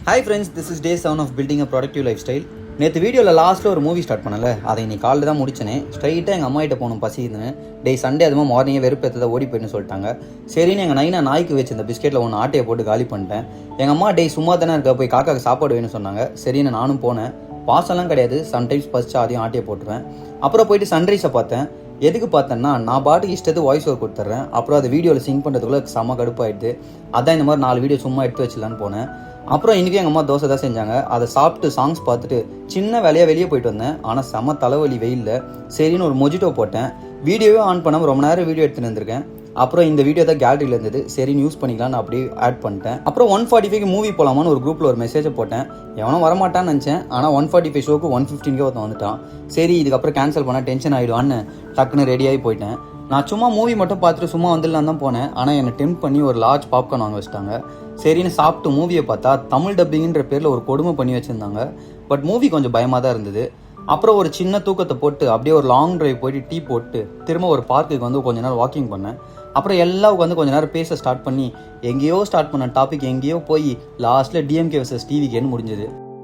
Hi friends, this is day 7 of building a productive lifestyle. நேற்று வீடியோவில் லாஸ்ட்டில் ஒரு மூவி ஸ்டார்ட் பண்ணல, அதை இன்னைக்கு காலையில் தான் முடிச்சேனே. ஸ்ட்ரைட்டாக எங்கள் அம்மா கிட்ட போகணும் பசி இருந்தேன். டே சண்டே அதுவும் மார்னிங்கே வெறுப்பேற்றதை ஓடி போயின்னு சொல்லிட்டாங்க. சரின்னு எங்கள் நைனா நாய்க்கு வச்சு இந்த பிஸ்கெட்டில் ஒன்று ஆட்டையை போட்டு காலி பண்ணிட்டேன். எங்கள் அம்மா டே சும்மா தானே இருக்க, போய் காக்காக்கு சாப்பாடு வேணும்னு சொன்னாங்க. சரின்னு நானும் போனேன். பாசெல்லாம் கிடையாது, சம்டைம்ஸ் பசிச்சா அதையும் ஆட்டையை போட்டுருவேன். அப்புறம் போயிட்டு சன்ரைஸை பார்த்தேன். எதுக்கு பார்த்தேன்னா, நான் பாட்டுக்கு இஷ்டத்துக்கு வாய்ஸ் ஓவர் கொடுத்துட்றேன். அப்புறம் அது வீடியோவில் சிங் பண்ணுறதுக்குள்ள செம்ம கடுப்பாயிடுது. அதான் இந்த மாதிரி 4 வீடியோ சும்மா எடுத்து வச்சிடலான்னு போனேன். அப்புறம் இன்றைக்கி எங்கள் அம்மா தோசை தான் செஞ்சாங்க. அதை சாப்பிட்டு சாங்ஸ் பார்த்துட்டு சின்ன வேலையாக வெளியே போயிட்டு வந்தேன். ஆனால் செம்ம தலைவலி வெயிலில். சரின்னு ஒரு மொஜிட்டோ போட்டேன். வீடியோவே ஆன் பண்ணாமல் ரொம்ப நேரம் வீடியோ எடுத்துகிட்டு இருந்திருக்கேன். அப்புறம் இந்த வீடியோ தான் கேலரியில் இருந்தது. சரின்னு யூஸ் பண்ணிக்கலான்னு அப்படியே ஆட் பண்ணிட்டேன். அப்புறம் 145க்கு மூவி போகலாமான்னு ஒரு குரூப்பில் ஒரு மெசேஜை போட்டேன். எவனும் வரமாட்டான்னு நினச்சேன். ஆனால் 145 ஷோக்கு 115 ஒருத்தன் வந்துட்டான். சரி, இதுக்கப்புறம் கேன்சல் பண்ணால் டென்ஷன் ஆகிடுவான்னு டக்குன்னு ரெடியாகி போயிட்டேன். நான் சும்மா மூவி மட்டும் பார்த்துட்டு சும்மா வந்துடலாம் தான் போனேன். ஆனால் என்னை டெம்ப் பண்ணி ஒரு லார்ஜ் பாப்கார்ன் வாங்க வச்சிட்டாங்க. சரின்னு சாப்பிட்டு மூவியை பார்த்தா தமிழ் டப்பிங்கிற பேரில் ஒரு கொடுமை பண்ணி வச்சுருந்தாங்க. பட் மூவி கொஞ்சம் பயமாக தான் இருந்தது. அப்புறம் ஒரு சின்ன தூக்கத்தை போட்டு அப்படியே ஒரு லாங் டிரைவ் போயிட்டு டீ போட்டு திரும்ப ஒரு பார்க்குக்கு வந்து கொஞ்ச நேரம் வாக்கிங் பண்ணேன். அப்புறம் எல்லாம் வந்து கொஞ்ச நேரம் பேச ஸ்டார்ட் பண்ணி எங்கேயோ ஸ்டார்ட் பண்ண டாபிக் எங்கேயோ போய் லாஸ்ட்டில் டிஎம்கே vs டிவிகேன்னு முடிஞ்சது.